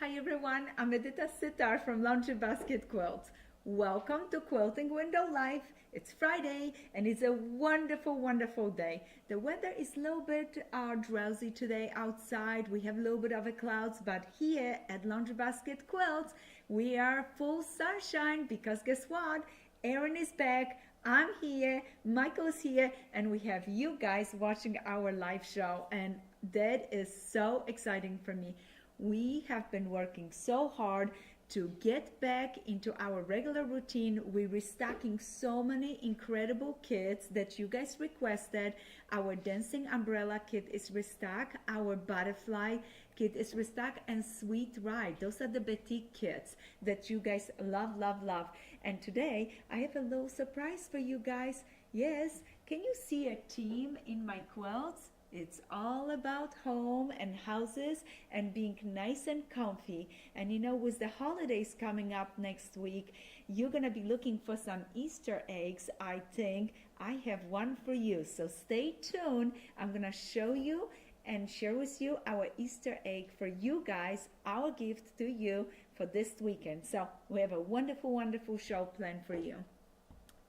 Hi everyone, I'm Edyta Sitar from Laundry Basket Quilts. Welcome to Quilting Window Life. It's Friday and it's a wonderful, wonderful day. The weather is a little bit drowsy today outside. We have a little bit of a clouds, but here at Laundry Basket Quilts, we are full sunshine because guess what? Erin is back. I'm here, Michael is here, and we have you guys watching our live show, and that is so exciting for me. We have been working so hard to get back into our regular routine. We're restocking so many incredible kits that you guys requested. Our dancing umbrella kit is restocked, our butterfly kit is restocked, and sweet ride. Those are the batik kits that you guys love, love, love. And today I have a little surprise for you guys. Yes, can you see a team in my quilts? It's all about home and houses and being nice and comfy. And you know, with the holidays coming up next week, you're gonna be looking for some Easter eggs. I think I have one for you. So stay tuned. I'm gonna show you and share with you our Easter egg for you guys, our gift to you for this weekend. So we have a wonderful, wonderful show planned for you.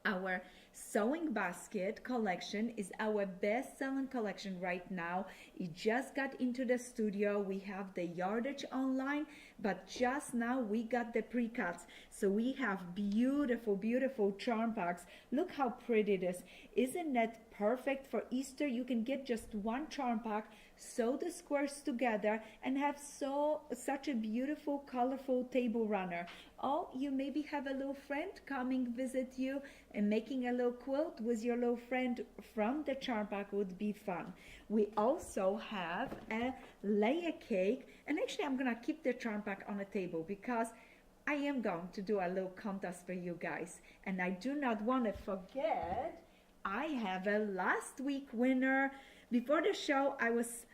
Our sewing basket collection is our best-selling collection right now. It just got into the studio. We have the yardage online, but just now we got the pre-cuts. So we have beautiful, beautiful charm packs. Look how pretty it is. Isn't that perfect for Easter? You can get just one charm pack, sew the squares together, and have such a beautiful, colorful table runner. Or you maybe have a little friend coming visit you and making a little quilt with your little friend from the charm pack would be fun. We also have a layer cake, and actually I'm gonna keep the charm pack on the table because I am going to do a little contest for you guys, and I do not want to forget I have a last week winner. Before the show I was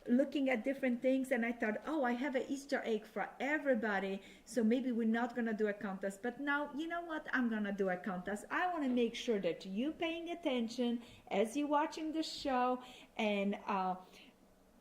looking at different things and I thought, oh, I have an Easter egg for everybody, so maybe we're not gonna do a contest. But now, you know what, I'm gonna do a contest. I want to make sure that you paying attention as you watching the show and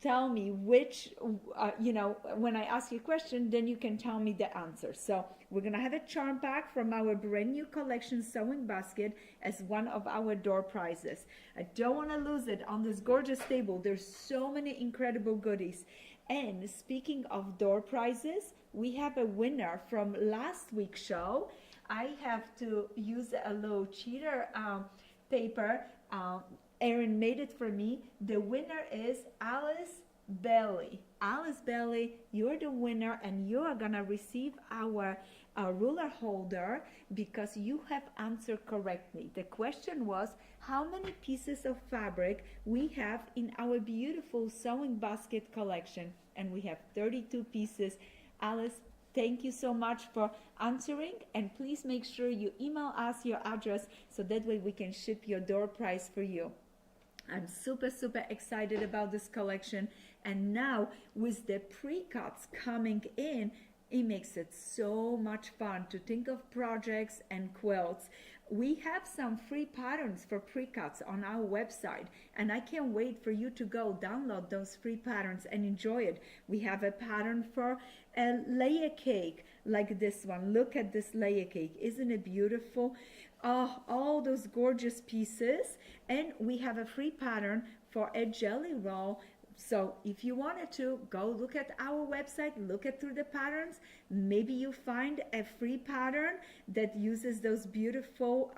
tell me which, when I ask you a question, then you can tell me the answer. So we're going to have a charm pack from our brand new collection sewing basket as one of our door prizes. I don't want to lose it on this gorgeous table. There's so many incredible goodies. And speaking of door prizes, we have a winner from last week's show. I have to use a little cheater paper. Erin made it for me. The winner is Alice Bailey. Alice Bailey, you're the winner and you are gonna receive our ruler holder because you have answered correctly. The question was how many pieces of fabric we have in our beautiful sewing basket collection, and we have 32 pieces. Alice, thank you so much for answering, and please make sure you email us your address so that way we can ship your door prize for you. I'm super, super excited about this collection, and now with the pre-cuts coming in, it makes it so much fun to think of projects and quilts. We have some free patterns for pre-cuts on our website, and I can't wait for you to go download those free patterns and enjoy it. We have a pattern for a layer cake like this one. Look at this layer cake. Isn't it beautiful? Oh, all those gorgeous pieces. And we have a free pattern for a jelly roll. So if you wanted to, go look at our website, look at through the patterns. Maybe you find a free pattern that uses those beautiful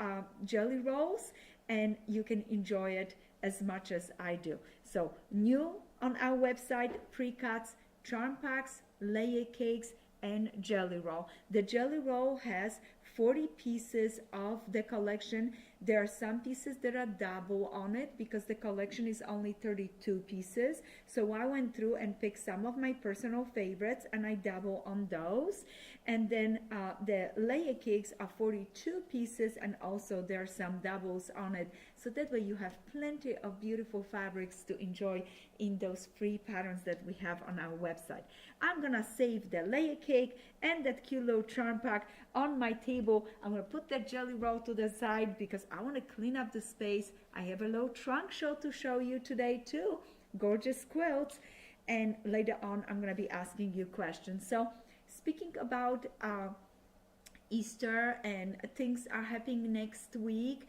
jelly rolls, and you can enjoy it as much as I do. So new on our website, pre-cuts, charm packs, layer cakes, and jelly roll. The jelly roll has 40 pieces of the collection. There are some pieces that are double on it because the collection is only 32 pieces. So I went through and picked some of my personal favorites and I double on those. And then the layer cakes are 42 pieces, and also there are some doubles on it. So that way you have plenty of beautiful fabrics to enjoy in those free patterns that we have on our website. I'm gonna save the layer cake and that cute little charm pack on my table. I'm gonna put that jelly roll to the side because I want to clean up the space. I have a little trunk show to show you today too. Gorgeous quilts. and later on I'm going to be asking you questions. So speaking about Easter and things are happening next week,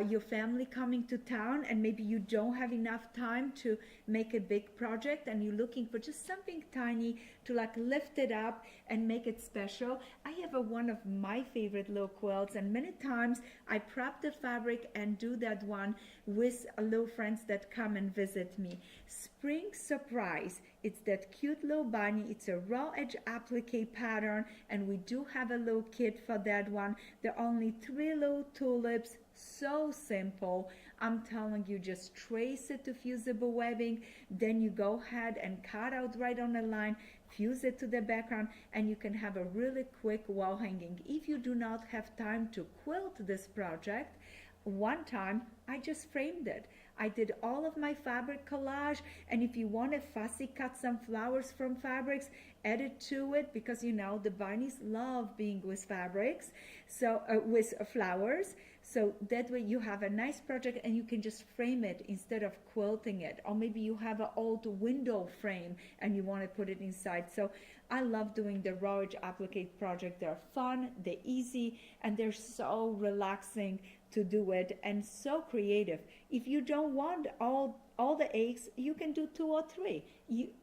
your family coming to town, and maybe you don't have enough time to make a big project and you're looking for just something tiny to like lift it up and make it special. I have one of my favorite little quilts, and many times I prep the fabric and do that one with little friends that come and visit me. Spring Surprise, it's that cute little bunny. It's a raw edge applique pattern, and we do have a little kit for that one. There are only 3 little tulips, so simple. I'm telling you, just trace it to fusible webbing, then you go ahead and cut out right on the line, fuse it to the background, and you can have a really quick wall hanging. If you do not have time to quilt this project, one time I just framed it. I did all of my fabric collage, and if you want to fussy cut some flowers from fabrics, add it to it, because you know the bunnies love being with fabrics, so with flowers. So that way you have a nice project and you can just frame it instead of quilting it. Or maybe you have an old window frame and you want to put it inside. So I love doing the raw edge applique project. They're fun, they're easy, and they're so relaxing to do it and so creative. If you don't want all the eggs, you can do 2 or 3.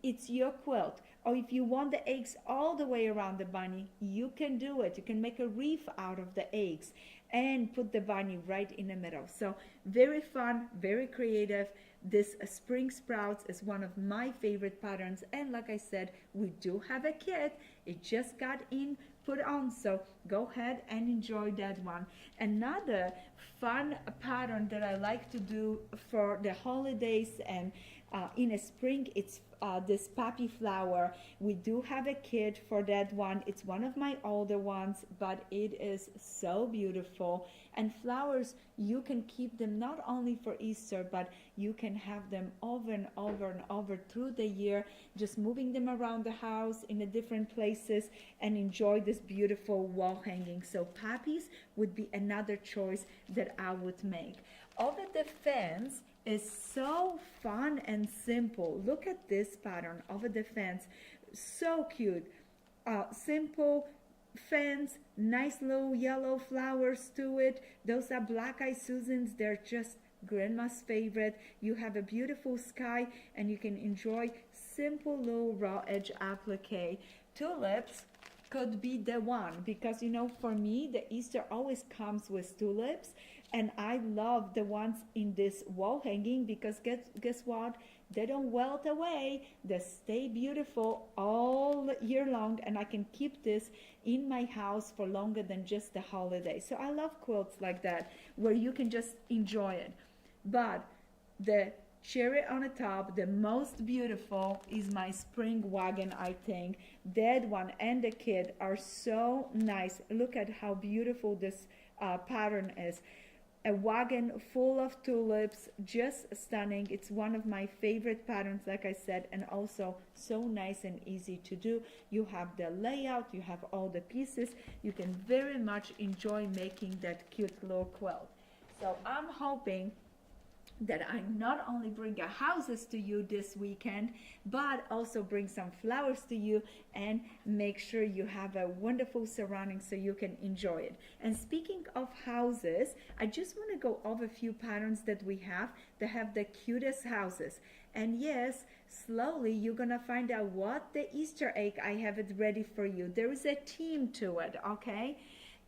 It's your quilt. Or if you want the eggs all the way around the bunny, you can do it. You can make a wreath out of the eggs and put the bunny right in the middle. So very fun, very creative. This spring sprouts is one of my favorite patterns, and like I said, we do have a kit. It just got put on, so go ahead and enjoy that one. Another fun pattern that I like to do for the holidays and in the spring, it's this poppy flower. We do have a kit for that one. It's one of my older ones, but it is so beautiful. And flowers, you can keep them not only for Easter, but you can have them over and over and over through the year, just moving them around the house in the different places, and enjoy this beautiful wall hanging. So poppies would be another choice that I would make. Over the fence is so fun and simple. Look at this pattern over the fence. So cute. Simple fence, nice little yellow flowers to it. Those are black-eyed Susans. They're just grandma's favorite. You have a beautiful sky, and you can enjoy simple little raw edge applique. Tulips could be the one, because you know, for me, the Easter always comes with tulips, and I love the ones in this wall hanging, because guess what? They don't wilt away. They stay beautiful all year long, and I can keep this in my house for longer than just the holiday. So I love quilts like that, where you can just enjoy it. But the cherry on the top, the most beautiful, is my spring wagon, I think. That one and the kit are so nice. Look at how beautiful this pattern is. A wagon full of tulips, just stunning. It's one of my favorite patterns, like I said, and also so nice and easy to do. You have the layout, you have all the pieces. You can very much enjoy making that cute little quilt. So I'm hoping that I not only bring houses to you this weekend, but also bring some flowers to you and make sure you have a wonderful surrounding so you can enjoy it. And speaking of houses, I just want to go over a few patterns that we have that have the cutest houses. And yes, slowly you're gonna find out what the Easter egg I have it ready for you. There is a theme to it, okay?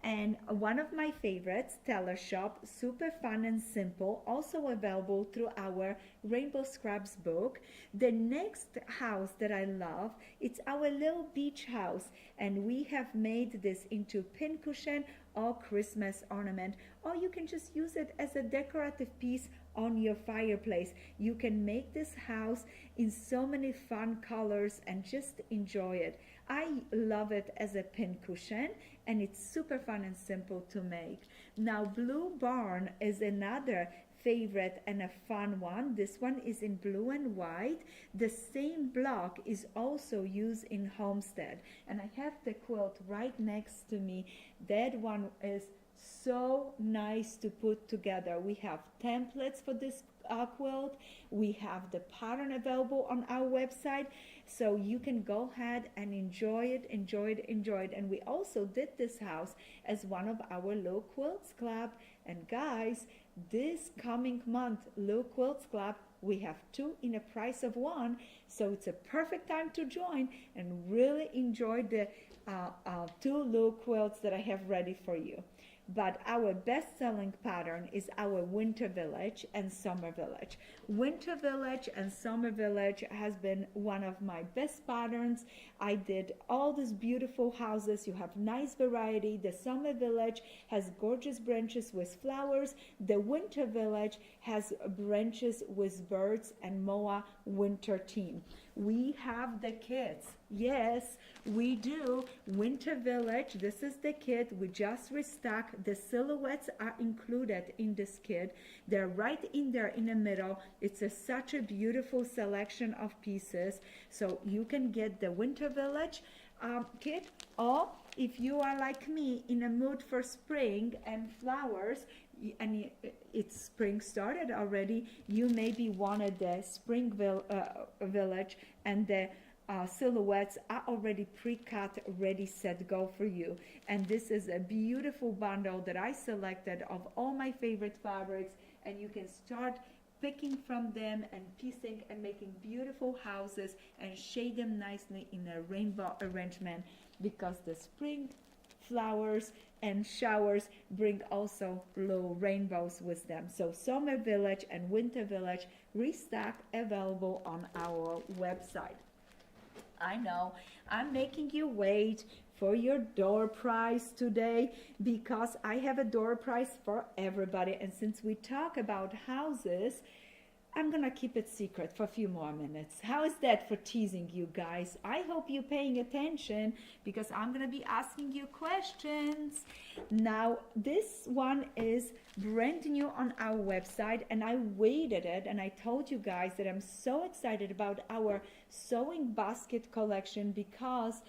And one of my favorites, Teller Shop, super fun and simple, also available through our Rainbow Scrubs book. The next house that I love, it's our little beach house, and we have made this into pincushion or Christmas ornament, or you can just use it as a decorative piece on your fireplace. You can make this house in so many fun colors and just enjoy it. I love it as a pincushion, and it's super fun and simple to make. Now, Blue Barn is another favorite and a fun one. This one is in blue and white. The same block is also used in Homestead, and I have the quilt right next to me. That one is so nice to put together. We have templates for this quilt. We have the pattern available on our website, so you can go ahead and enjoy it. And we also did this house as one of our Low Quilts Club. And guys, this coming month, Low Quilts Club, we have 2 in a price of 1, so it's a perfect time to join and really enjoy the 2 low quilts that I have ready for you. But our best-selling pattern is our Winter Village and Summer Village. Winter Village and Summer Village has been one of my best patterns. I did all these beautiful houses. You have nice variety. The Summer Village has gorgeous branches with flowers. The Winter Village has branches with birds and Moa winter theme. We have the kits. Yes, we do. Winter Village, this is the kit. We just restocked. The silhouettes are included in this kit. They're right in there in the middle. It's such a beautiful selection of pieces. So you can get the Winter Village kit, or if you are like me in a mood for spring and flowers, and it's spring started already, you maybe wanted the spring village, and the silhouettes are already pre-cut, ready, set, go for you. And this is a beautiful bundle that I selected of all my favorite fabrics, and you can start picking from them and piecing and making beautiful houses and shade them nicely in a rainbow arrangement, because the spring flowers and showers bring also little rainbows with them. So Summer Village and Winter Village restock, available on our website. I know I'm making you wait for your door prize today, because I have a door prize for everybody. And since we talk about houses, I'm gonna keep it secret for a few more minutes. How is that for teasing you guys? I hope you're paying attention, because I'm gonna be asking you questions. Now, this one is brand new on our website, and I waited it, and I told you guys that I'm so excited about our sewing basket collection, because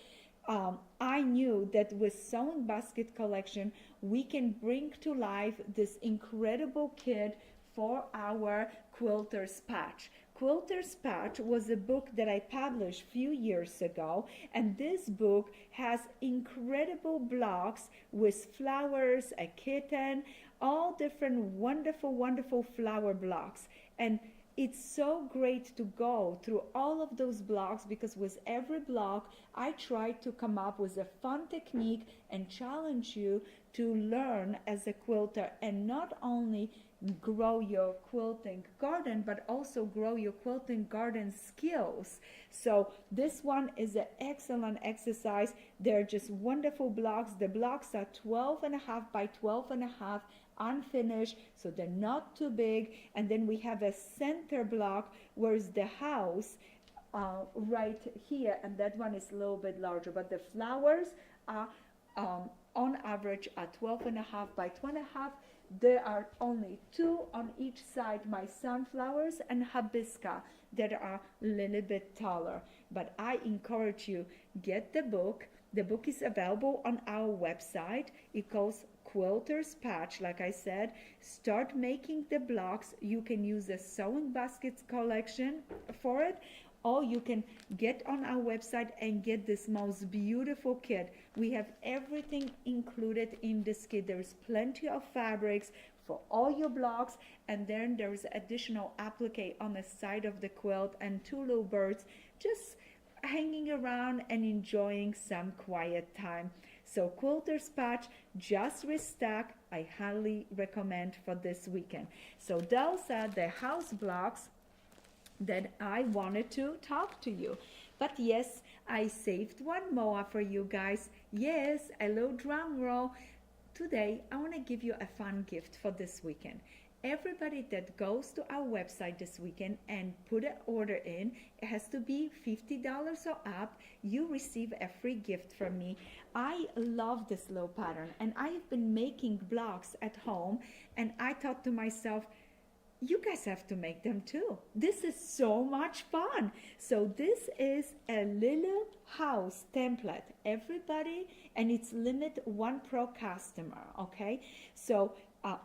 I knew that with sewing basket collection, we can bring to life this incredible kit for our Quilter's Patch. Quilter's Patch was a book that I published a few years ago, and this book has incredible blocks with flowers, a kitten, all different wonderful flower blocks. And it's so great to go through all of those blocks, because with every block I try to come up with a fun technique and challenge you to learn as a quilter, and not only grow your quilting garden, but also grow your quilting garden skills. So this one is an excellent exercise. They're just wonderful blocks. The blocks are 12.5 by 12.5, unfinished, so they're not too big. And then we have a center block, where's the house right here, and that one is a little bit larger, but the flowers are on average are 12.5 by 12.5. There are only 2 on each side, my sunflowers and hibiscus, that are a little bit taller. But I encourage you, get the book. The book is available on our website. It calls Quilter's Patch, like I said. Start making the blocks. You can use a sewing baskets collection for it, or you can get on our website and get this most beautiful kit. We have everything included in this kit. There's plenty of fabrics for all your blocks, and then there's additional applique on the side of the quilt, and 2 little birds just hanging around and enjoying some quiet time. So Quilter's Patch just restock. I highly recommend for this weekend. So those are the house blocks that I wanted to talk to you. But yes, I saved one more for you guys. Yes, a little drum roll. Today, I want to give you a fun gift for this weekend. Everybody that goes to our website this weekend and put an order in, it has to be $50 or up, you receive a free gift from me. I love this little pattern, and I've been making blocks at home, and I thought to myself, you guys have to make them too. This is so much fun. So this is a little house template. Everybody, and it's limit 1 pro customer, okay? So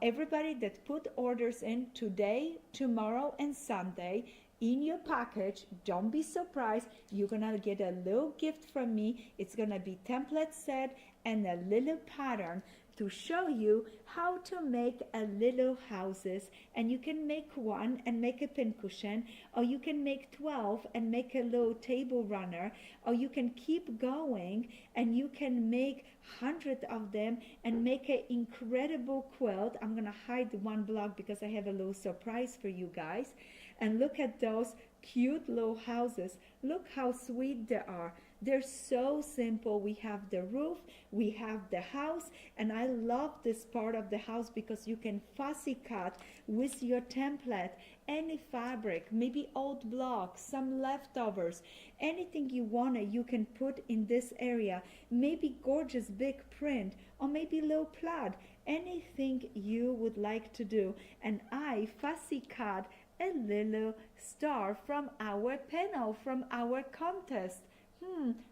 everybody that put orders in today, tomorrow, and Sunday, in your package, don't be surprised, you're gonna get a little gift from me. It's gonna be template set and a little pattern to show you how to make a little houses. And you can make one and make a pincushion, or you can make 12 and make a little table runner, or you can keep going and you can make 100 of them and make an incredible quilt. I'm gonna hide one block because I have a little surprise for you guys. And look at those cute little houses. Look how sweet they are. They're so simple. We have the roof, we have the house, and I love this part of the house because you can fussy cut with your template any fabric, maybe old blocks, some leftovers, anything you want, you can put in this area. Maybe gorgeous big print, or maybe low plaid, anything you would like to do. And I fussy cut a little star from our panel, from our contest.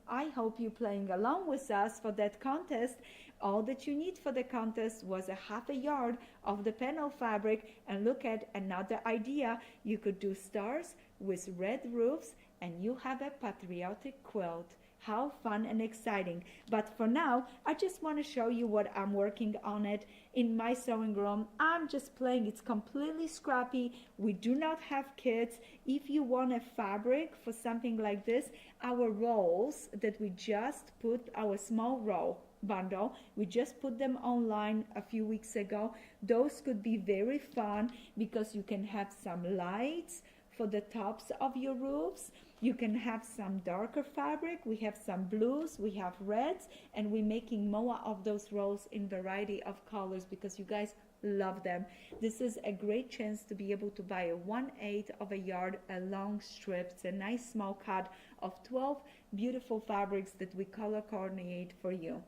I hope you're playing along with us for that contest. All that you need for the contest was a half a yard of the panel fabric. And look at another idea. You could do stars with red roofs and you have a patriotic quilt. How fun and exciting. But for now, I just want to show you what I'm working on it in my sewing room. I'm just playing. It's completely scrappy. We do not have kits. If you want a fabric for something like this, our rolls that we just put, our small roll bundle, we just put them online a few weeks ago. Those could be very fun because you can have some lights for the tops of your roofs. You can have some darker fabric. We have some blues, we have reds, and we're making more of those rolls in variety of colors because you guys love them. This is a great chance to be able to buy a 1/8 of a yard, a long strip. It's a nice small cut of 12 beautiful fabrics that we color coordinate for you.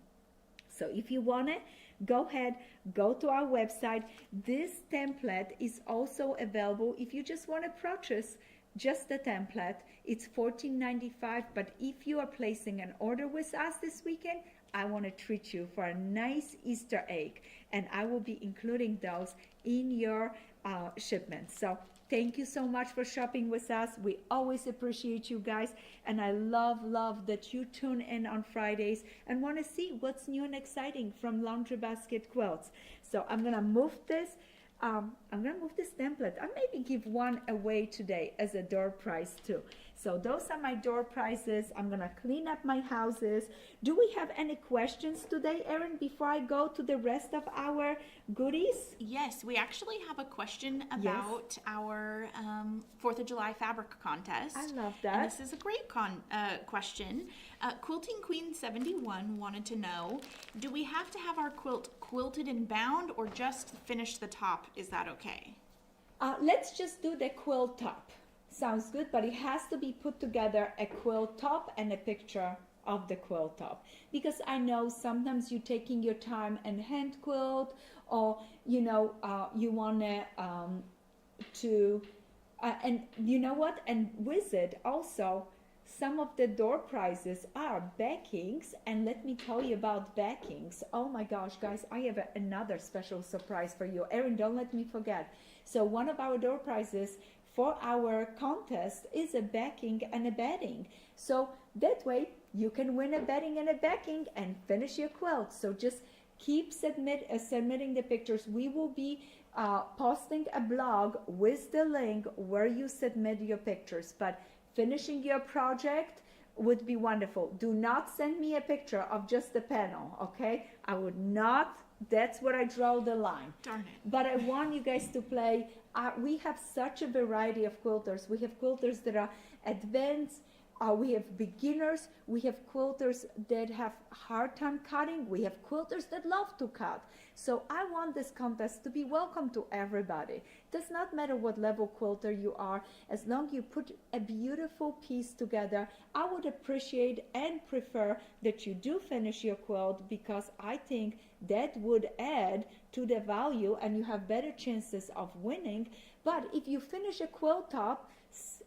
So if you want it, go ahead, go to our website. This template is also available if you just want to purchase just the template. It's $14.95, but if you are placing an order with us this weekend, I want to treat you for a nice Easter egg, and I will be including those in your shipment. So thank you so much for shopping with us. We always appreciate you guys, and I love that you tune in on Fridays and want to see what's new and exciting from Laundry Basket Quilts. So I'm gonna move this. Template. I maybe give one away today as a door prize too. So those are my door prizes. I'm gonna clean up my houses. Do we have any questions today, Erin, before I go to the rest of our goodies? Yes, we actually have a question about our 4th of July fabric contest. I love that. And this is a great question. Quilting Queen 71 wanted to know, do we have to have our quilt quilted and bound or just finish the top? Is that okay? Let's just do the quilt top. Sounds good, but it has to be put together, a quilt top and a picture of the quilt top, because I know sometimes you're taking your time and hand quilt, or you want to and you know what, and with it also some of the door prizes are backings. And let me tell you about backings. Oh my gosh, guys, I have another special surprise for you. Erin, don't let me forget. So one of our door prizes for our contest is a backing and a bedding. So that way you can win a bedding and a backing and finish your quilt. So just keep submitting the pictures. We will be posting a blog with the link where you submit your pictures. But finishing your project would be wonderful. Do not send me a picture of just the panel, okay? I would not. That's where I draw the line. Darn it. But I want you guys to play. We have such a variety of quilters. We have quilters that are advanced. We have beginners. We have quilters that have hard time cutting. We have quilters that love to cut. So I want this contest to be welcome to everybody. It does not matter what level quilter you are, as long as you put a beautiful piece together. I would appreciate and prefer that you do finish your quilt, because I think that would add to the value and you have better chances of winning. But if you finish a quilt top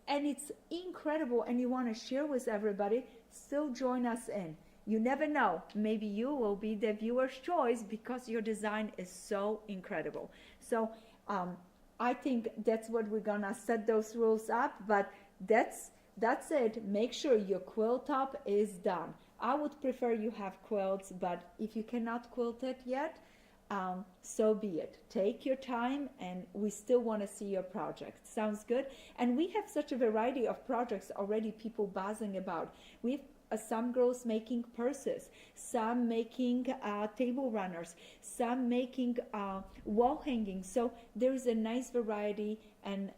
and it's incredible and you want to share with everybody, still join us in. you never know, maybe you will be the viewer's choice because your design is so incredible. So I think that's what we're gonna set those rules up, but that's it. Make sure your quilt top is done. I would prefer you have quilts, but if you cannot quilt it yet, so be it. Take your time, and we still want to see your project. Sounds good? And we have such a variety of projects already, people buzzing about. We've some girls making purses, some making table runners, some making wall hanging. So there's a nice variety, and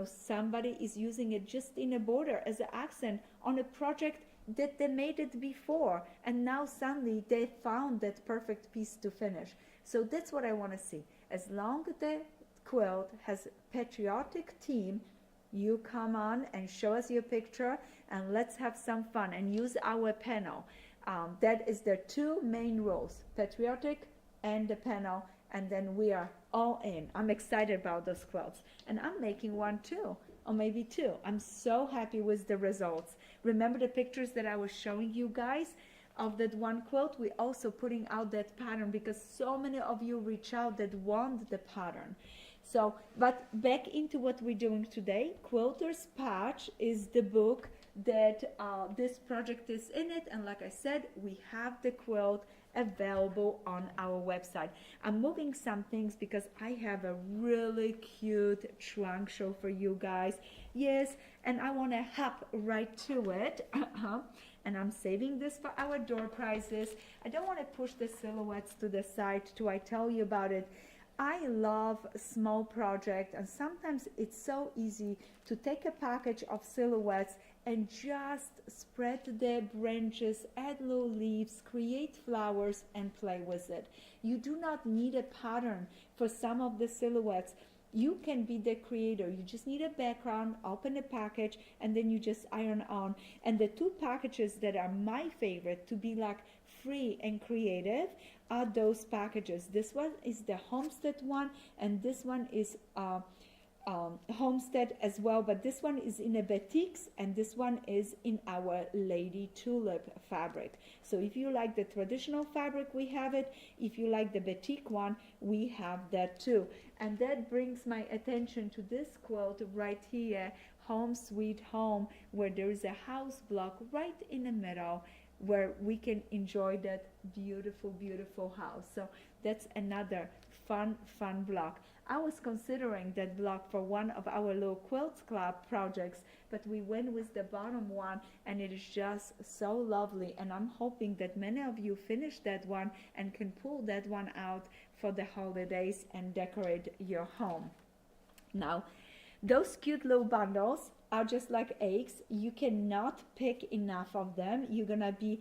somebody is using it just in a border as an accent on a project that they made it before, and now suddenly they found that perfect piece to finish. So that's what I want to see. As long as the quilt has patriotic theme, you come on and show us your picture, and let's have some fun and use our panel. That is the two main rules, patriotic and the panel, and then we are all in. I'm excited about those quilts, and I'm making one too, or maybe two. I'm so happy with the results. Remember the pictures that I was showing you guys of that one quilt? We also putting out that pattern because so many of you reach out that want the pattern. So, but back into what we're doing today. Quilter's Patch is the book that this project is in it, and like I said, we have the quilt available on our website. I'm moving some things because I have a really cute trunk show for you guys. Yes, and I want to hop right to it. And I'm saving this for our door prizes. I don't want to push the silhouettes to the side till I tell you about it. I love small projects, and sometimes it's so easy to take a package of silhouettes and just spread the branches, add little leaves, create flowers, and play with it. You do not need a pattern for some of the silhouettes. You can be the creator. You just need a background, open a package, and then you just iron on. And the two packages that are my favorite to be like free and creative are those packages. This one is the Homestead one, and this one is Homestead as well, but this one is in a batiks, and this one is in our Lady Tulip fabric. So if you like the traditional fabric, we have it. If you like the batik one, we have that too. And that brings my attention to this quilt right here, Home Sweet Home, where there is a house block right in the middle where we can enjoy that beautiful, beautiful house. So that's another fun block. I was considering that block for one of our little Quilts Club projects, but we went with the bottom one, and it is just so lovely. And I'm hoping that many of you finish that one and can pull that one out for the holidays and decorate your home. Now, those cute little bundles are just like eggs. You cannot pick enough of them. You're gonna be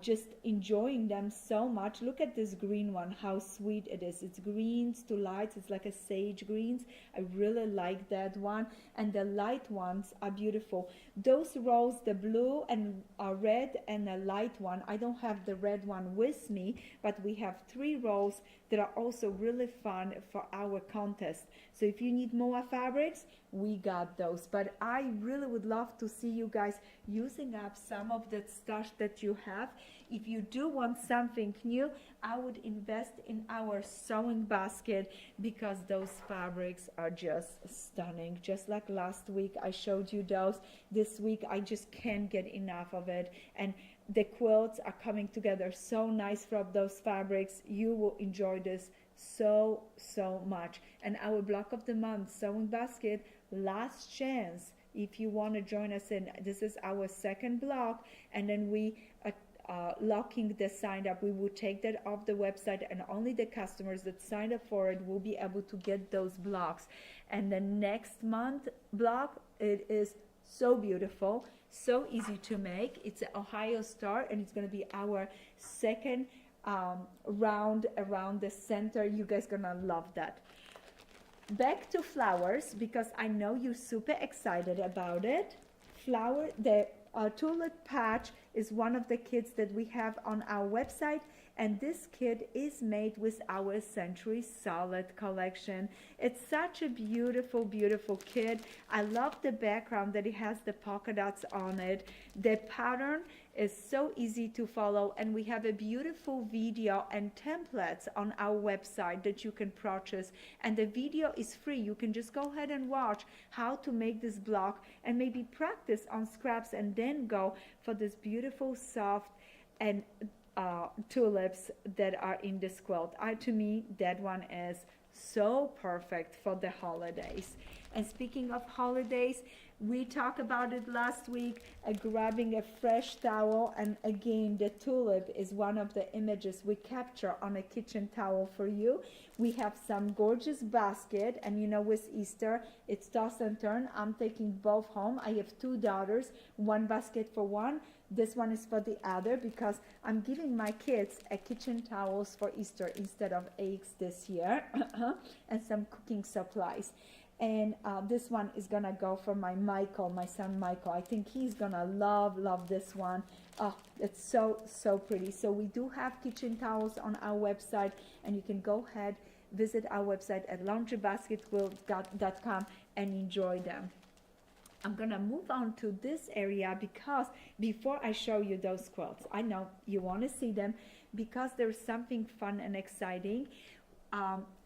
just enjoying them so much. Look at this green one, how sweet it is. It's greens to lights. It's like a sage greens. I really like that one, and the light ones are beautiful. Those rows, the blue and red and a light one, I don't have the red one with me, but we have 3 rows that are also really fun for our contest. So if you need more fabrics, we got those. But I really would love to see you guys using up some of that stash that you have. If you do want something new, I would invest in our sewing basket because those fabrics are just stunning. Just like last week I showed you those. This week I just can't get enough of it. And the quilts are coming together so nice from those fabrics. You will enjoy this so much. And our block of the month sewing basket, last chance if you want to join us in. This is our second block, and then we locking the sign up. We will take that off the website, and only the customers that signed up for it will be able to get those blocks. And the next month block, it is so beautiful, so easy to make. It's an Ohio Star, and it's going to be our second round around the center. You guys gonna love that. Back to flowers, because I know you're super excited about it. The tulip patch is one of the kits that we have on our website, and this kit is made with our Century Solid collection. It's such a beautiful, beautiful kit. I love the background that it has the polka dots on it. The pattern is so easy to follow, and we have a beautiful video and templates on our website that you can purchase, and the video is free. You can just go ahead and watch how to make this block and maybe practice on scraps, and then go for this beautiful soft and tulips that are in this quilt. To me, that one is so perfect for the holidays. And speaking of holidays, we talked about it last week, grabbing a fresh towel, and again, the tulip is one of the images we capture on a kitchen towel for you. We have some gorgeous basket, and you know, with Easter, it's toss and turn. I'm taking both home. I have two daughters, one basket for one. This one is for the other, because I'm giving my kids a kitchen towels for Easter instead of eggs this year, and some cooking supplies. And this one is gonna go for my son Michael. I think he's gonna love this one. Oh, it's so pretty. So we do have kitchen towels on our website, and you can go ahead, visit our website at laundrybasketquilt.com and enjoy them. I'm gonna move on to this area, because before I show you those quilts, I know you want to see them, because there's something fun and exciting.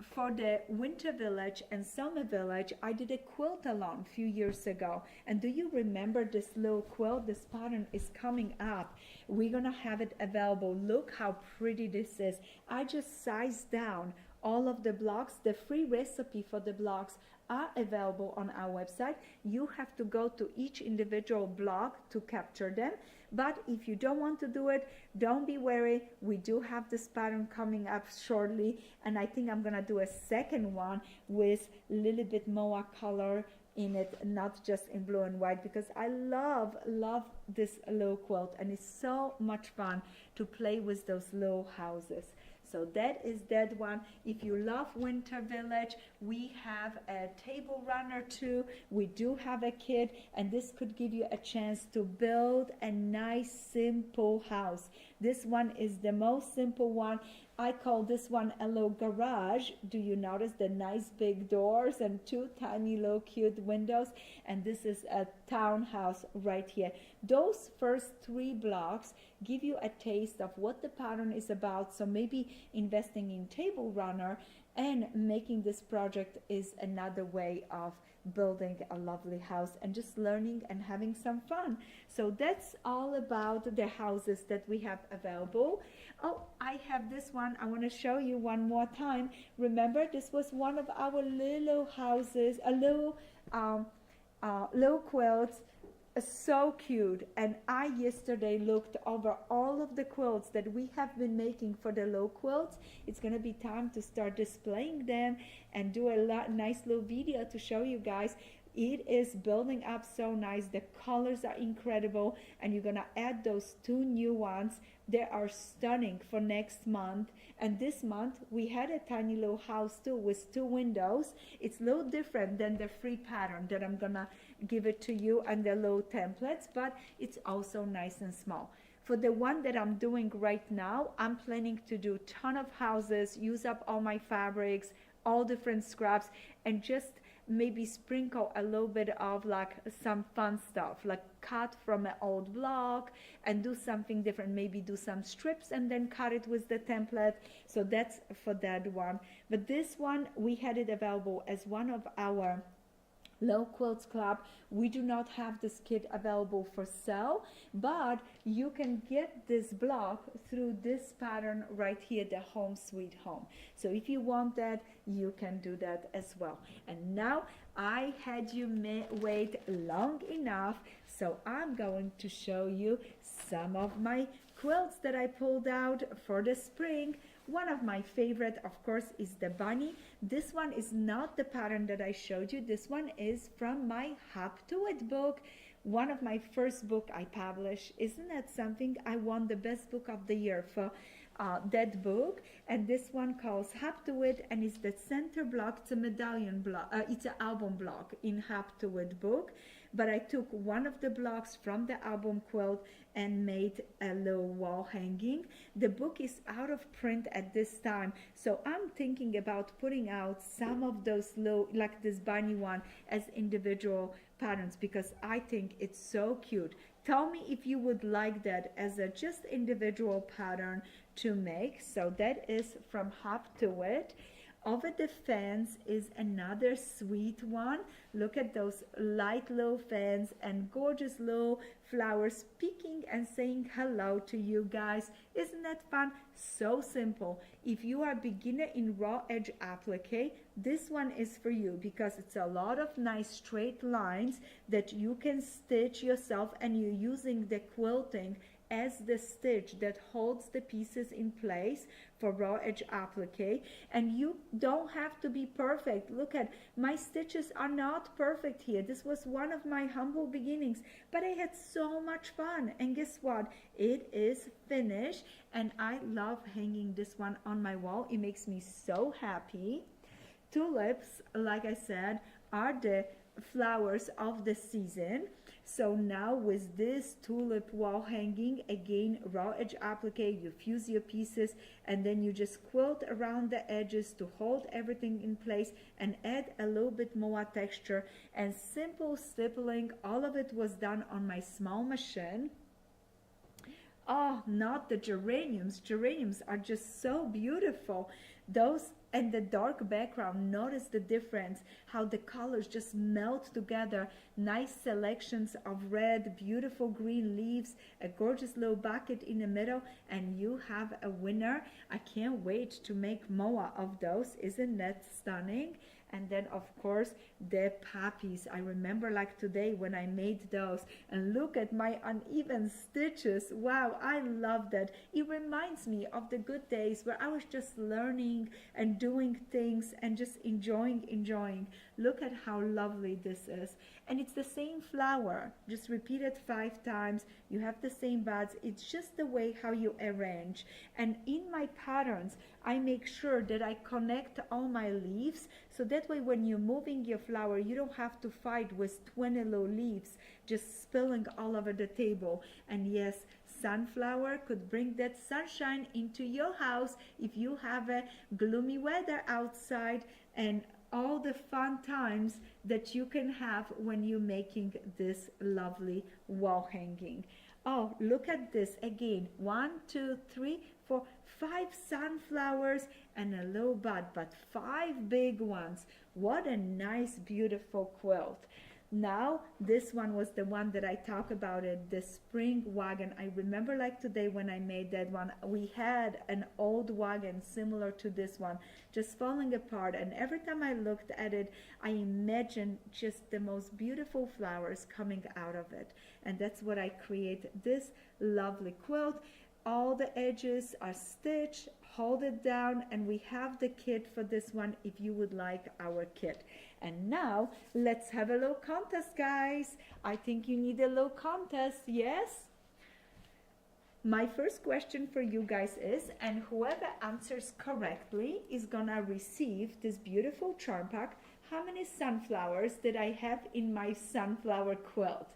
For the Winter Village and Summer Village, I did a quilt-along a few years ago. And do you remember this little quilt? This pattern is coming up. We're gonna have it available. Look how pretty this is. I just sized down all of the blocks. The free recipe for the blocks are available on our website. You have to go to each individual block to capture them. But if you don't want to do it, don't be worried. We do have this pattern coming up shortly, and I think I'm gonna do a second one with a little bit more color in it, not just in blue and white, because I love this little quilt, and it's so much fun to play with those little houses. So that is that one. If you love Winter Village, we have a table runner too. We do have a kit, and this could give you a chance to build a nice simple house. This one is the most simple one. I call this one a little garage. Do you notice the nice big doors and two tiny little cute windows? And this is a townhouse right here. Those first three blocks give you a taste of what the pattern is about. So maybe investing in table runner and making this project is another way of building a lovely house and just learning and having some fun. So that's all about the houses that we have available. Oh, I have this one. I want to show you one more time. Remember, this was one of our little houses, a little quilts. So cute. And I yesterday looked over all of the quilts that we have been making for the low quilts. It's gonna be time to start displaying them and do a nice little video to show you guys. It is building up so nice. The colors are incredible, and you're gonna add those two new ones. They are stunning for next month. And this month we had a tiny little house too with two windows. It's a little different than the free pattern that I'm gonna give it to you and the little templates, but it's also nice and small. For the one that I'm doing right now, I'm planning to do a ton of houses, use up all my fabrics, all different scraps, and just maybe sprinkle a little bit of like some fun stuff, like cut from an old block and do something different, maybe do some strips and then cut it with the template. So that's for that one. But this one, we had it available as one of our Low Quilts Club. We do not have this kit available for sale, but you can get this block through this pattern right here, the Home Sweet Home. So if you want that, you can do that as well. And now I had you wait long enough, so I'm going to show you some of my quilts that I pulled out for the spring. One of my favorite, of course, is the bunny. This one is not the pattern that I showed you. This one is from my Hop to It book, one of my first book I published. Isn't that something? I won the best book of the year for that book. And this one calls Hop to It, and it's the center block. It's a medallion block. It's an album block in Hop to It book. but I took one of the blocks from the album quilt and made a little wall hanging. The book is out of print at this time, so I'm thinking about putting out some of those little, like this bunny one, as individual patterns because I think it's so cute. Tell me if you would like that as a just individual pattern to make. So that is from Hop to It. Over the fence is another sweet one. Look at those light little fans and gorgeous little flowers peeking and saying hello to you guys. Isn't that fun? So simple. If you are a beginner in raw edge applique, this one is for you because it's a lot of nice straight lines that you can stitch yourself, and you're using the quilting as the stitch that holds the pieces in place for raw edge applique. And you don't have to be perfect. Look at my stitches are not perfect here. This was one of my humble beginnings, but I had so much fun, and guess what, it is finished, and I love hanging this one on my wall. It makes me so happy. Tulips, like I said, are the flowers of the season. So now with this tulip wall hanging, again raw edge applique, you fuse your pieces and then you just quilt around the edges to hold everything in place and add a little bit more texture and simple stippling. All of it was done on my small machine. Oh, not the geraniums. Geraniums are just so beautiful. Those and the dark background, notice the difference, how the colors just melt together. Nice selections of red, beautiful green leaves, a gorgeous little bucket in the middle, and you have a winner. I can't wait to make more of those. Isn't that stunning? And then of course the poppies. I remember like today when I made those, and look at my uneven stitches. Wow, I love that. It reminds me of the good days where I was just learning and doing things and just enjoying. Look at how lovely this is. And it's the same flower, just repeat it 5 times. You have the same buds. It's just the way how you arrange. And in my patterns, I make sure that I connect all my leaves, so that way when you're moving your flower, you don't have to fight with 20 little leaves just spilling all over the table. And yes, sunflower could bring that sunshine into your house if you have a gloomy weather outside, and all the fun times that you can have when you're making this lovely wall hanging. Oh, look at this again. 1, 2, 3, 4, 5 sunflowers and a little bud, but 5 big ones. What a nice, beautiful quilt. Now, this one was the one that I talk about it, the spring wagon. I remember like today when I made that one, we had an old wagon similar to this one, just falling apart. And every time I looked at it, I imagined just the most beautiful flowers coming out of it. And that's what I create this lovely quilt. All the edges are stitched, hold it down, and we have the kit for this one if you would like our kit. And now let's have a little contest, guys. I think you need a little contest, yes? My first question for you guys is, and whoever answers correctly is gonna receive this beautiful charm pack. How many sunflowers did I have in my sunflower quilt?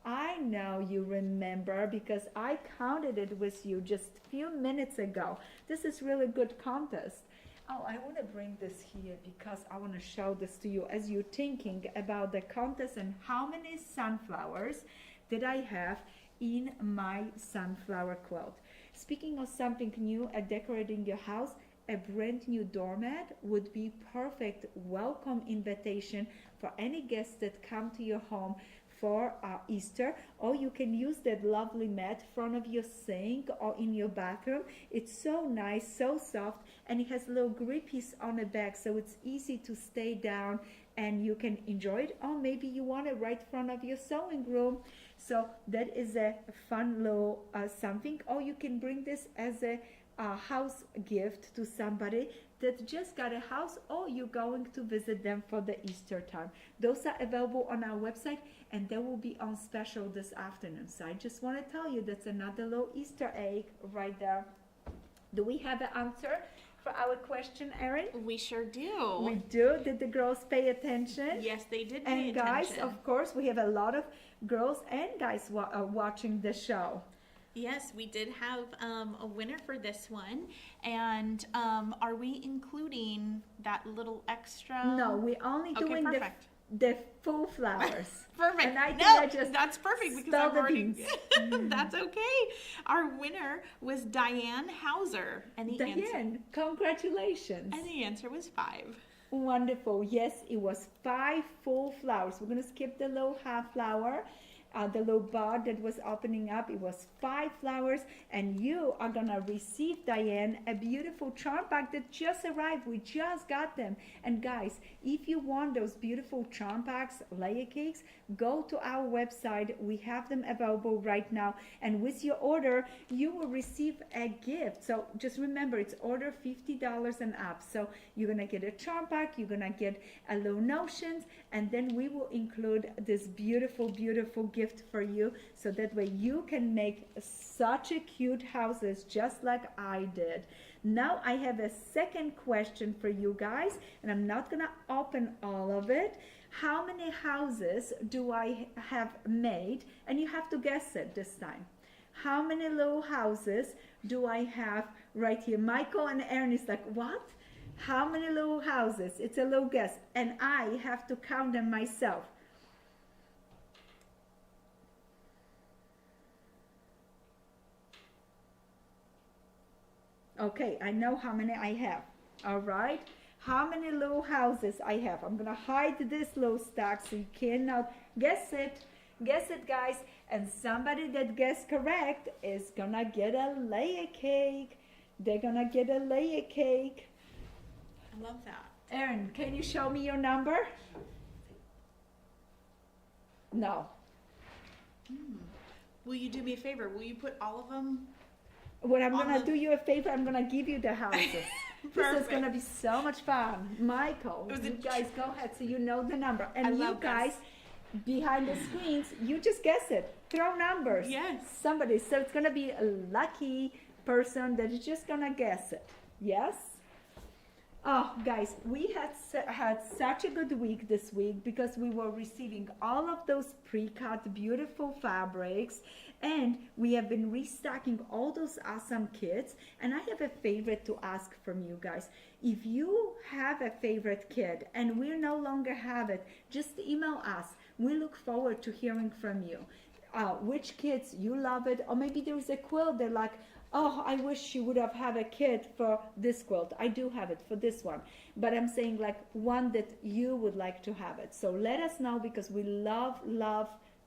I know you remember because I counted it with you just a few minutes ago. This is really good contest. Oh, I want to bring this here because I want to show this to you as you're thinking about the contest and how many sunflowers did I have in my sunflower quilt. Speaking of something new at decorating your house, a brand new doormat would be perfect welcome invitation for any guests that come to your home for Easter, or you can use that lovely mat in front of your sink or in your bathroom. It's so nice, so soft, and it has little grippies on the back, so it's easy to stay down and you can enjoy it. Or maybe you want it right in front of your sewing room, so that is a fun little something. Or you can bring this as a house gift to somebody that just got a house, or you're going to visit them for the Easter time. Those are available on our website, and they will be on special this afternoon. So I just want to tell you that's another little Easter egg right there. Do we have an answer for our question, Erin? We sure do. We do. Did the girls pay attention? Yes, they did pay And guys, attention. of course, we have a lot of girls and guys watching the show. Yes, we did have a winner for this one. And are we including that little extra? No, we only Okay, doing perfect. the full flowers. Perfect. And I think no, I just that's perfect because spelled I've the already. beans. That's okay. Our winner was Diane Hauser, and the answer Diane, congratulations. was 5. Wonderful. Yes, it was 5 full flowers. We're going to skip the little half flower. The little bud that was opening up, it was 5 flowers, and you are gonna receive, Diane, a beautiful charm pack that just arrived. We just got them. And guys, if you want those beautiful charm packs, layer cakes, go to our website. We have them available right now, and with your order you will receive a gift. So just remember, it's order $50 and up. So you're gonna get a charm pack, you're gonna get a little notions, and then we will include this beautiful gift for you, so that way you can make such a cute houses just like I did. Now I have a second question for you guys, and I'm not gonna open all of it. How many houses do I have made? And you have to guess it this time. How many little houses do I have right here? Michael and Erin is like, what? How many little houses? It's a little guess, and I have to count them myself. Okay, I know how many I have. All right, how many little houses I have? I'm gonna hide this little stack so you cannot guess it. Guess it, guys. And somebody that guessed correct is gonna get a layer cake. They're gonna get a layer cake. I love that. Erin, can you show me your number? No. Will you do me a favor? Will you put all of them? What I'm On gonna the- do you a favor, I'm gonna give you the houses. This is Perfect. gonna be so much fun. Michael, It was you a guys go ahead so you know the number. And I you love guys this. behind the screens, you just guess it. Throw numbers. Yes. Somebody. So it's gonna be a lucky person that is just gonna guess it. Yes? Oh, guys, we had such a good week this week because we were receiving all of those pre-cut beautiful fabrics, and we have been restocking all those awesome kits. And I have a favorite to ask from you guys. If you have a favorite kit and we no longer have it, just email us. We look forward to hearing from you. Which kits you love it, or maybe there is a quilt they're like, oh, I wish you would have had a kit for this quilt. I do have it for this one. But I'm saying like one that you would like to have it. So let us know, because we love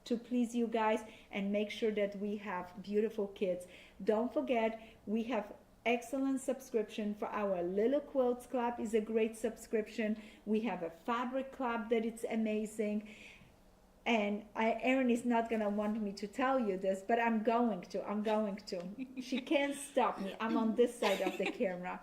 to please you guys and make sure that we have beautiful kits. Don't forget, we have excellent subscription for our Little Quilts Club. Is a great subscription. We have a fabric club that it's amazing. And Erin is not going to want me to tell you this, but I'm going to. She can't stop me. I'm on this side of the camera.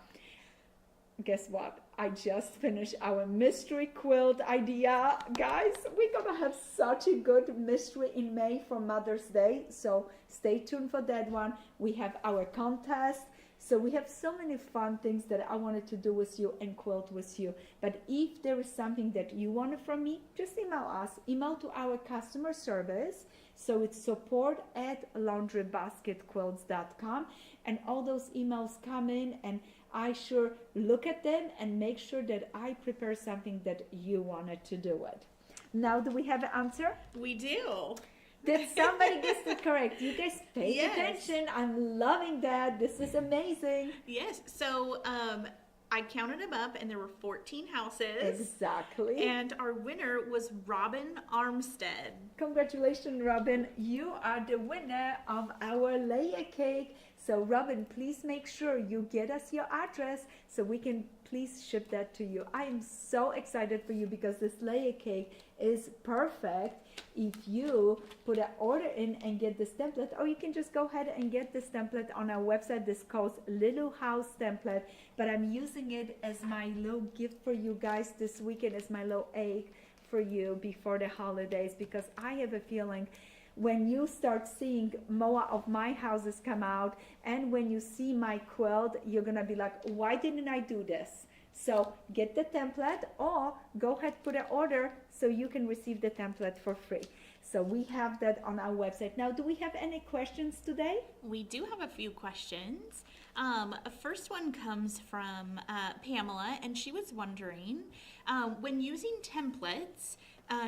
Guess what? I just finished our mystery quilt idea. Guys, we're going to have such a good mystery in May for Mother's Day. So stay tuned for that one. We have our contest. So we have so many fun things that I wanted to do with you and quilt with you. But if there is something that you wanted from me, just email us. Email to our customer service. So it's support@laundrybasketquilts.com. And all those emails come in, and I sure look at them and make sure that I prepare something that you wanted to do it. Now, do we have an answer? We do. Did somebody guess it correct? You guys pay Yes. attention. I'm loving that. This is amazing. Yes. So I counted them up, and there were 14 houses. Exactly. And our winner was Robin Armstead. Congratulations, Robin. You are the winner of our layer cake. So, Robin, please make sure you get us your address so we can please ship that to you. I am so excited for you because this layer cake is perfect if you put an order in and get this template, or you can just go ahead and get this template on our website. This calls Little House Template, but I'm using it as my little gift for you guys this weekend, as my little egg for you before the holidays, because I have a feeling when you start seeing more of my houses come out, and when you see my quilt, you're gonna be like, why didn't I do this? So get the template, or go ahead, put an order so you can receive the template for free. So we have that on our website. Now, do we have any questions today? We do have a few questions. First one comes from Pamela, and she was wondering, when using templates,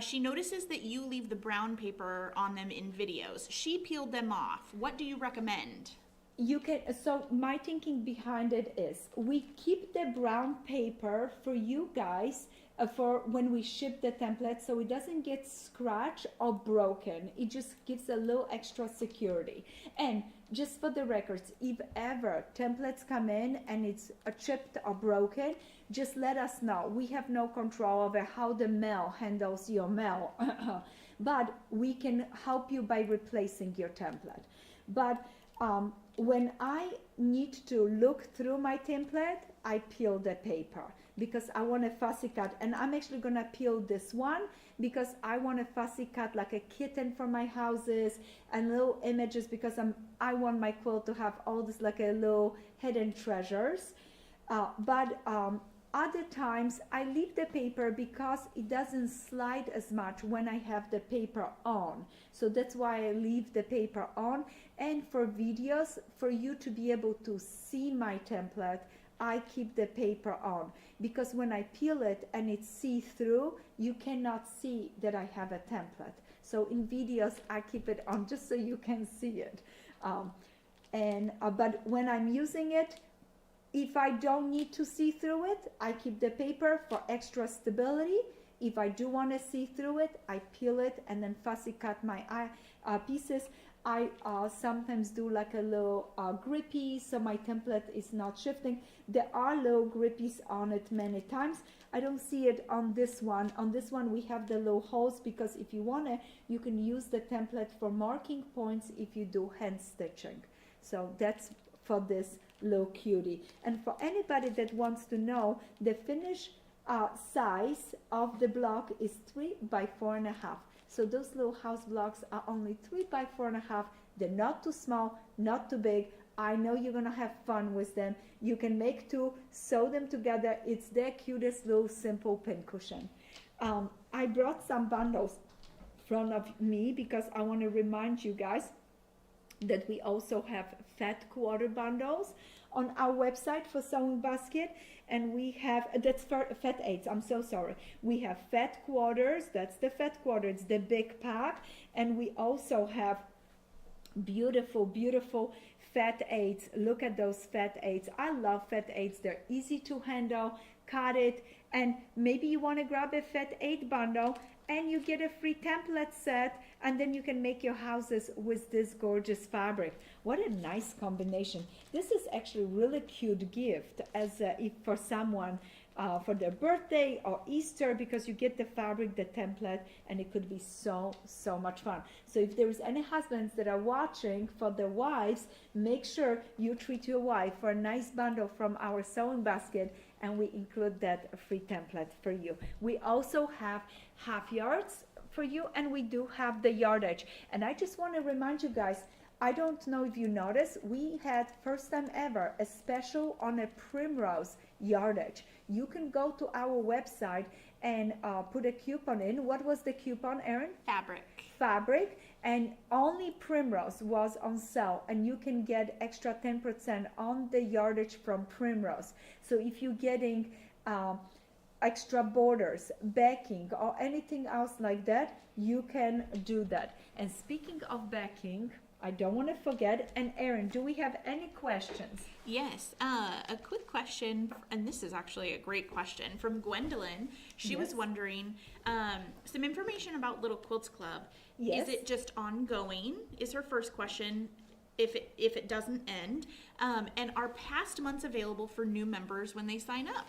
she notices that you leave the brown paper on them in videos. She peeled them off. What do you recommend? You can, so my thinking behind it is, we keep the brown paper for you guys for when we ship the template, so it doesn't get scratched or broken. It just gives a little extra security. And just for the records, if ever templates come in and it's chipped or broken, just let us know. We have no control over how the mail handles your mail, but we can help you by replacing your template. But when I need to look through my template, I peel the paper because I want a fussy cut, and I'm actually gonna peel this one because I want a fussy cut like a kitten for my houses and little images, because I want my quilt to have all this like a little hidden treasures. But other times I leave the paper because it doesn't slide as much when I have the paper on. So that's why I leave the paper on. And for videos, for you to be able to see my template, I keep the paper on, because when I peel it and it's see-through, you cannot see that I have a template. So in videos, I keep it on just so you can see it. But when I'm using it, if I don't need to see through it, I keep the paper for extra stability. If I do want to see through it, I peel it and then fussy cut my pieces. I sometimes do like a little grippy, so my template is not shifting. There are little grippies on it many times. I don't see it on this one. On this one we have the little holes, because if you want to, you can use the template for marking points if you do hand stitching. So that's for this little cutie. And for anybody that wants to know, the finished size of the block is 3 by 4.5. So those little house blocks are only 3 by 4.5. They're not too small, not too big. I know you're gonna have fun with them. You can make 2, sew them together. It's their cutest little simple pincushion. I brought some bundles in front of me because I want to remind you guys that we also have fat quarter bundles on our website for Sewing Basket, and we have, that's for fat 8s, I'm so sorry. We have fat quarters, that's the fat quarter, it's the big pack, and we also have beautiful, beautiful fat 8s. Look at those fat 8s. I love fat 8s. They're easy to handle, cut it, and maybe you want to grab a fat 8 bundle and you get a free template set, and then you can make your houses with this gorgeous fabric. What a nice combination. This is actually a really cute gift as if for someone for their birthday or Easter, because you get the fabric, the template, and it could be so much fun. So if there's any husbands that are watching, for their wives, make sure you treat your wife for a nice bundle from our Sewing Basket, and we include that free template for you. We also have half yards for you, and we do have the yardage. And I just want to remind you guys, I don't know if you noticed, we had first time ever a special on a primrose yardage. You can go to our website and put a coupon in. What was the coupon, Erin? Fabric, and only primrose was on sale, and you can get extra 10% on the yardage from primrose. So if you're getting extra borders, backing, or anything else like that, you can do that. And speaking of backing, I don't want to forget. And Erin, do we have any questions? Yes, a quick question, and this is actually a great question from Gwendolyn. She was wondering some information about Little Quilts Club. Yes. Is it just ongoing? Is her first question. If it doesn't end, and are past months available for new members when they sign up?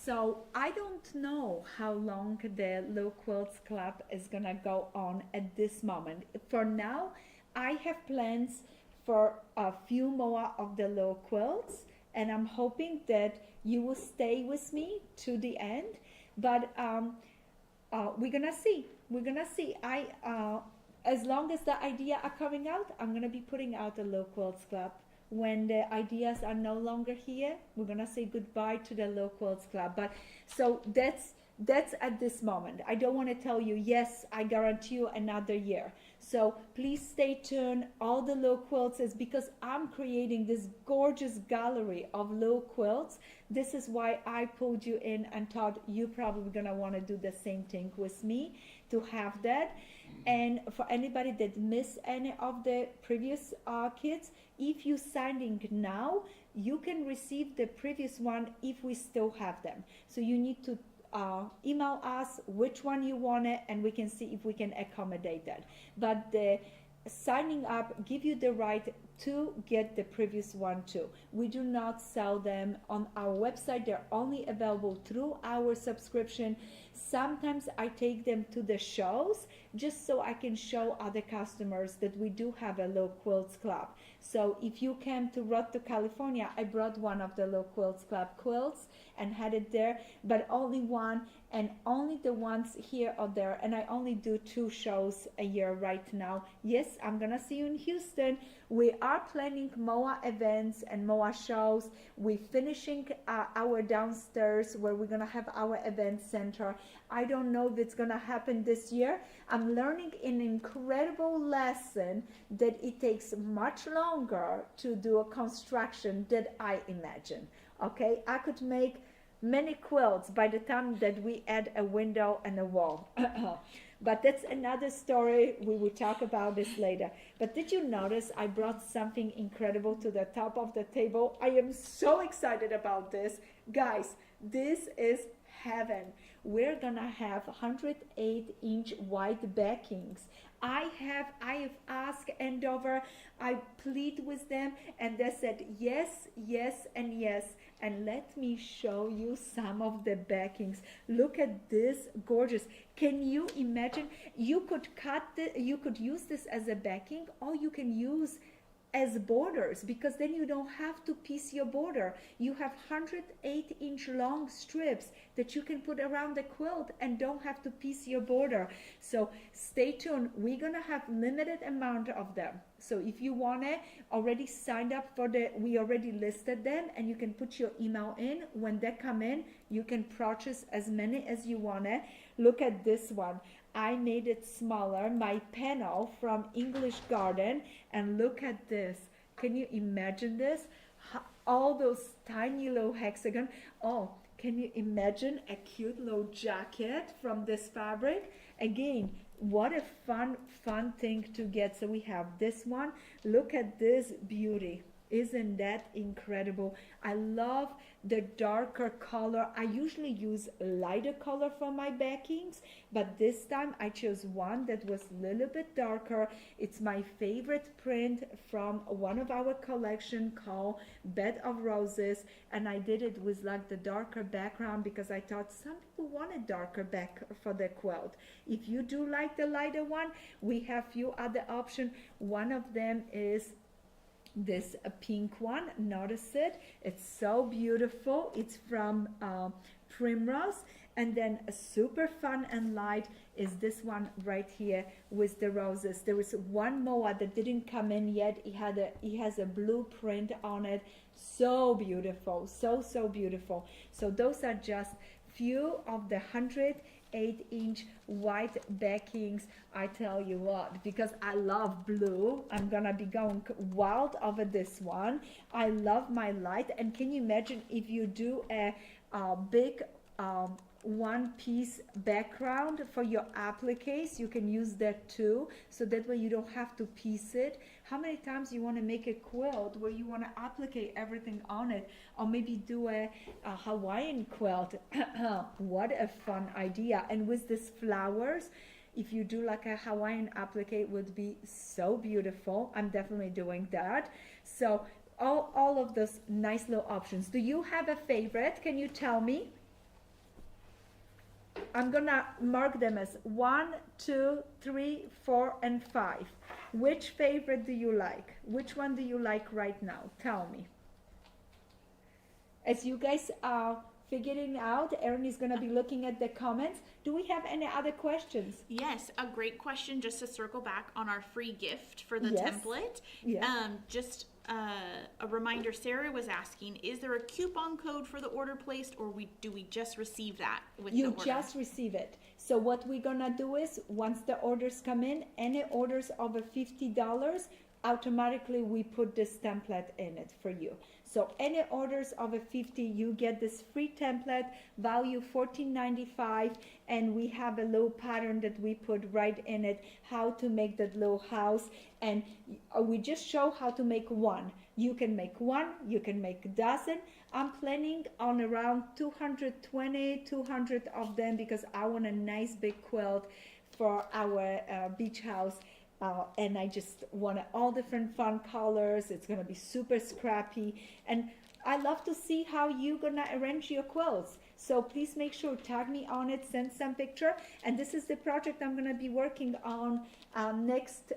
So I don't know how long the Little Quilts Club is gonna go on at this moment. For now, I have plans for a few more of the little quilts, and I'm hoping that you will stay with me to the end. But we're gonna see. we're gonna see. As long as the idea are coming out, I'm gonna be putting out a Low Quilts Club. When the ideas are no longer here, we're gonna say goodbye to the Low Quilts Club. But so that's at this moment. I don't want to tell you, yes, I guarantee you another year. So please stay tuned. All the low quilts is because I'm creating this gorgeous gallery of low quilts. This is why I pulled you in and thought you probably gonna want to do the same thing with me to have that. And for anybody that missed any of the previous kits, if you signing now, you can receive the previous one if we still have them. So you need to email us which one you want it, and we can see if we can accommodate that. But the signing up give you the right to get the previous one too. We do not sell them on our website. They're only available through our subscription. Sometimes I take them to the shows just so I can show other customers that we do have a Low Quilts Club. So if you came to Road to California, I brought one of the Low Quilts Club quilts and had it there, but only one, and only the ones here or there, and I only do 2 shows a year right now. Yes, I'm gonna see you in Houston. We are planning MOA events and MOA shows. We're finishing our downstairs where we're gonna have our event center. I don't know if it's gonna happen this year. I'm learning an incredible lesson that it takes much longer to do a construction than I imagine. Okay, I could make many quilts by the time that we add a window and a wall. But that's another story. We will talk about this later. But did you notice I brought something incredible to the top of the table? I am so excited about this. Guys, this is heaven. We're gonna have 108-inch wide backings. I have asked Andover, I plead with them, and they said yes, yes, and yes. And let me show you some of the backings. Look at this, gorgeous. Can you imagine? You could you could use this as a backing, or you can use as borders, because then you don't have to piece your border. You have 108-inch long strips that you can put around the quilt and don't have to piece your border. So stay tuned. We're gonna have limited amount of them. So if you want it, already signed up for we already listed them, and you can put your email in. When they come in, you can purchase as many as you want it. Look at this one. I made it smaller, my panel from English Garden, and look at this. Can you imagine this? All those tiny little hexagon. Oh, can you imagine a cute little jacket from this fabric? Again, what a fun thing to get. So we have this one. Look at this beauty. Isn't that incredible? I love the darker color. I usually use lighter color for my backings, but this time I chose one that was a little bit darker. It's my favorite print from one of our collection called Bed of Roses, and I did it with like the darker background because I thought some people want a darker back for the quilt. If you do like the lighter one, we have few other options. One of them is this pink one. Notice it, it's so beautiful. It's from Primrose. And then a super fun and light is this one right here with the roses. There is one MOA that didn't come in yet. It has a blueprint on it. So beautiful, so beautiful. So those are just few of the 108-inch white backings. I tell you what, because I love blue, I'm gonna be going wild over this one. I love my light, and can you imagine if you do a big one-piece background for your appliques? You can use that too, so that way you don't have to piece it. How many times you want to make a quilt where you want to applique everything on it, or maybe do a Hawaiian quilt? What a fun idea. And with these flowers, if you do like a Hawaiian applique, it would be so beautiful. I'm definitely doing that. So all of those nice little options. Do you have a favorite? Can you tell me? I'm gonna mark them as 1, 2, 3, 4, and 5. Which favorite do you like? Which one do you like right now? Tell me. As you guys figuring out. Erin is going to be looking at the comments. Do we have any other questions? Yes, a great question just to circle back on our free gift for the Yes. template. Yeah. Just a reminder, Sarah was asking, is there a coupon code for the order placed, or do we just receive that with the You order? just receive it. So what we're going to do is, once the orders come in, any orders over $50, automatically we put this template in it for you. So any orders over 50, you get this free template, value $14.95, and we have a little pattern that we put right in it, how to make that little house, and we just show how to make one. You can make one, you can make a dozen. I'm planning on around 220, 200 of them because I want a nice big quilt for our beach house. And I just want all different fun colors. It's gonna be super scrappy, and I love to see how you're gonna arrange your quilts. So please make sure, tag me on it, send some picture. And this is the project I'm gonna be working on next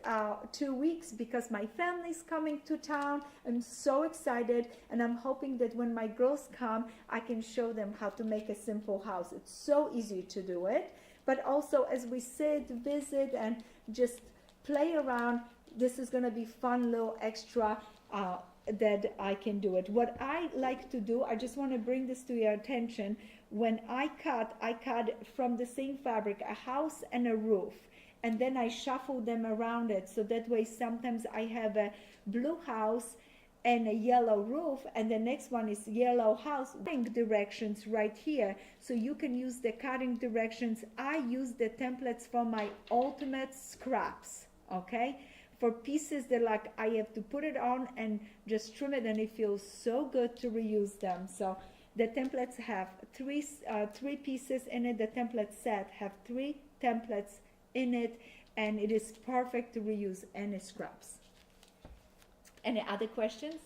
2 weeks because my family's coming to town. I'm so excited, and I'm hoping that when my girls come, I can show them how to make a simple house. It's so easy to do it, but also as we sit, visit, and just play around, this is going to be fun little extra that I can do it. What I like to do, I just want to bring this to your attention. When I cut from the same fabric a house and a roof, and then I shuffle them around it, so that way sometimes I have a blue house and a yellow roof, and the next one is yellow house. Cutting directions right here, so you can use the cutting directions. I use the templates for my ultimate scraps, okay? For pieces that like I have to put it on and just trim it, and it feels so good to reuse them. So the templates have three pieces in it. The template set have 3 templates in it, and it is perfect to reuse any scraps. Any other questions?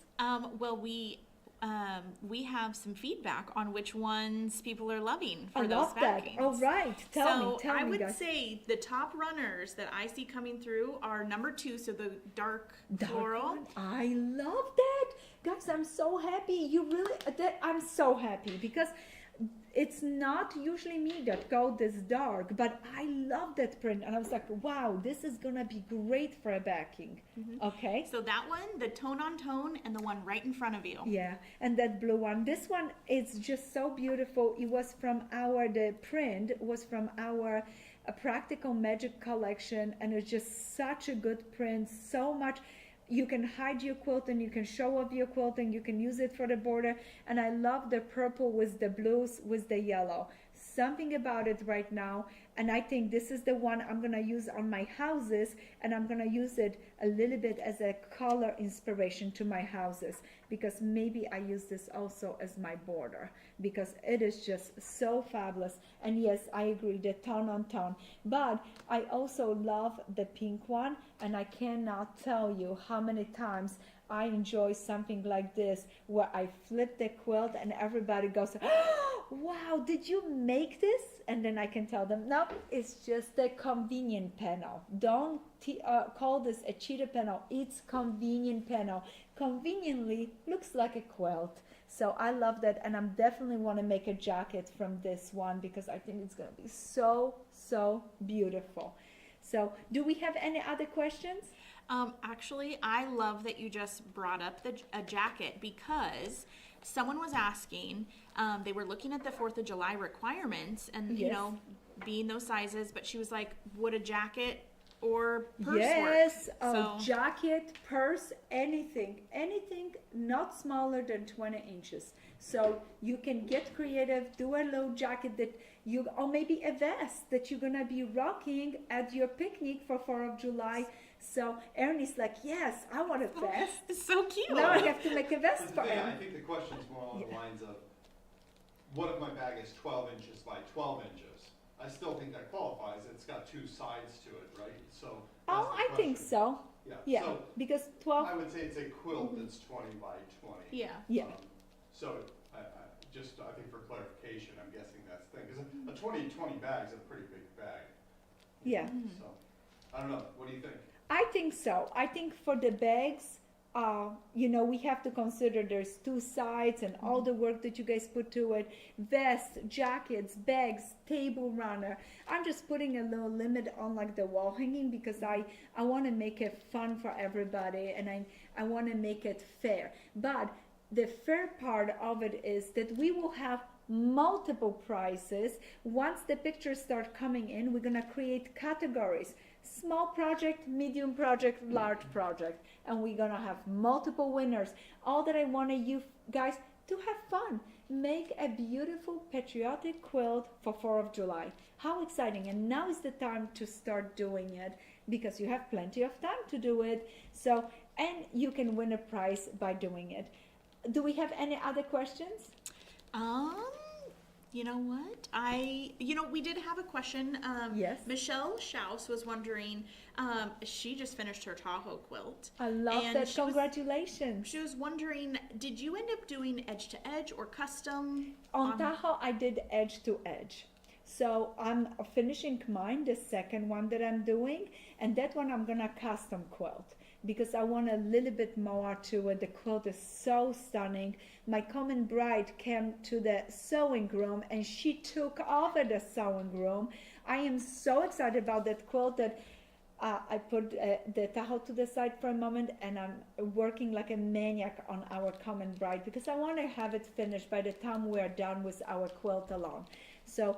Well, we have some feedback on which ones people are loving for I those love that. backings. Oh, right. Tell me, I would guys. say the top runners that I see coming through are number 2, so the dark floral. one. I love that. Guys, I'm so happy. I'm so happy because it's not usually me that go this dark, but I love that print, and I was like, wow, this is gonna be great for a backing. Okay. So that one, the tone on tone, and the one right in front of you. Yeah, and that blue one. This one is just so beautiful. It was from the print was from our Practical Magic collection, and it's just such a good print. So much. You can hide your quilt and you can show off your quilting. You can use it for the border. And I love the purple with the blues with the yellow. Something about it right now. And I think this is the one I'm going to use on my houses. And I'm going to use it a little bit as a color inspiration to my houses. Because maybe I use this also as my border. Because it is just so fabulous. And yes, I agree, the tone on tone. But I also love the pink one. And I cannot tell you how many times I enjoy something like this where I flip the quilt and everybody goes, oh, wow, did you make this? And then I can tell them, no, it's just a convenient panel. Don't call this a cheetah panel. It's convenient panel. Conveniently looks like a quilt. So I love that, and I definitely want to make a jacket from this one because I think it's going to be so, so beautiful. So do we have any other questions? Actually, I love that you just brought up a jacket because someone was asking, they were looking at the 4th of July requirements and, you know, being those sizes, but she was like, would a jacket or purse work? Jacket, purse, anything not smaller than 20 inches. So you can get creative, do a little jacket or maybe a vest that you're gonna be rocking at your picnic for 4th of July. So Erin is like, yes, I want a vest. It's so cute. Now I have to make a vest for I Erin. think the question's more along the lines of, what if my bag is 12 inches by 12 inches? I still think that qualifies. It's got 2 sides to it, right? So. I think so. Yeah, So because 12. I would say it's a quilt that's 20 by 20. Yeah. Yeah. So I think for clarification, I'm guessing that's the thing. Because a 20 bag is a pretty big bag. Yeah. So I don't know. What do you think? I think so. I think for the bags, we have to consider there's two sides and all the work that you guys put to it. Vests, jackets, bags, table runner. I'm just putting a little limit on like the wall hanging because I want to make it fun for everybody, and I want to make it fair. But the fair part of it is that we will have multiple prices. Once the pictures start coming in, we're going to create categories: small project, medium project, large project, and we're gonna have multiple winners. All that I want you guys to have fun. Make a beautiful patriotic quilt for 4th of July. How exciting. And now is the time to start doing it because you have plenty of time to do it. So, and you can win a prize by doing it. Do we have any other questions? You know what? We did have a question. Yes. Michelle Schaus was wondering, she just finished her Tahoe quilt. I love and that. Congratulations. She was wondering, did you end up doing edge to edge or custom? On Tahoe, I did edge to edge. So I'm finishing mine, the second one that I'm doing, and that one I'm gonna custom quilt because I want a little bit more to it. The quilt is so stunning. My common bride came to the sewing room and she took over the sewing room. I am so excited about that quilt that I put the Tahoe to the side for a moment, and I'm working like a maniac on our common bride because I want to have it finished by the time we're done with our quilt alone. So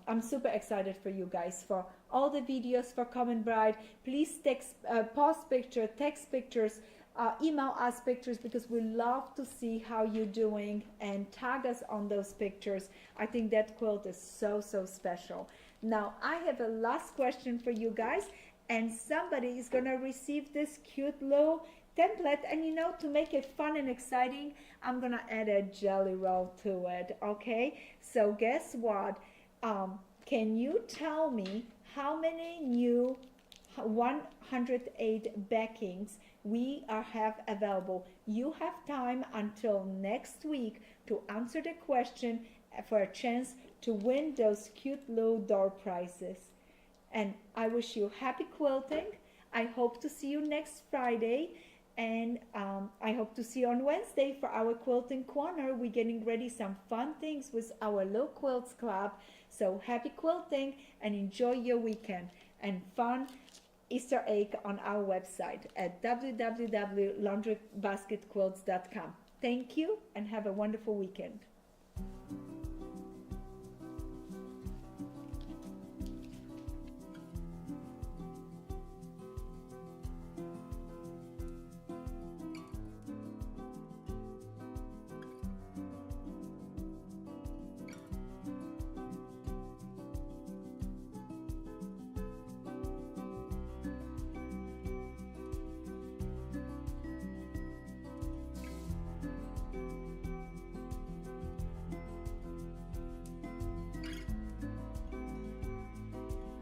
I'm super excited for you guys, for all the videos for common bride. Please post pictures, text pictures, email us pictures because we love to see how you're doing, and tag us on those pictures. I think that quilt is so special. Now I have a last question for you guys, and somebody is gonna receive this cute little template, and to make it fun and exciting, I'm gonna add a jelly roll to it. Okay, so guess what? Can you tell me how many new 108 backings we have available? You have time until next week to answer the question for a chance to win those cute little door prizes. And I wish you happy quilting. I hope to see you next Friday, and I hope to see you on Wednesday for our quilting corner. We're getting ready some fun things with our little quilts club. So happy quilting and enjoy your weekend, and fun Easter egg on our website at www.laundrybasketquilts.com. Thank you and have a wonderful weekend.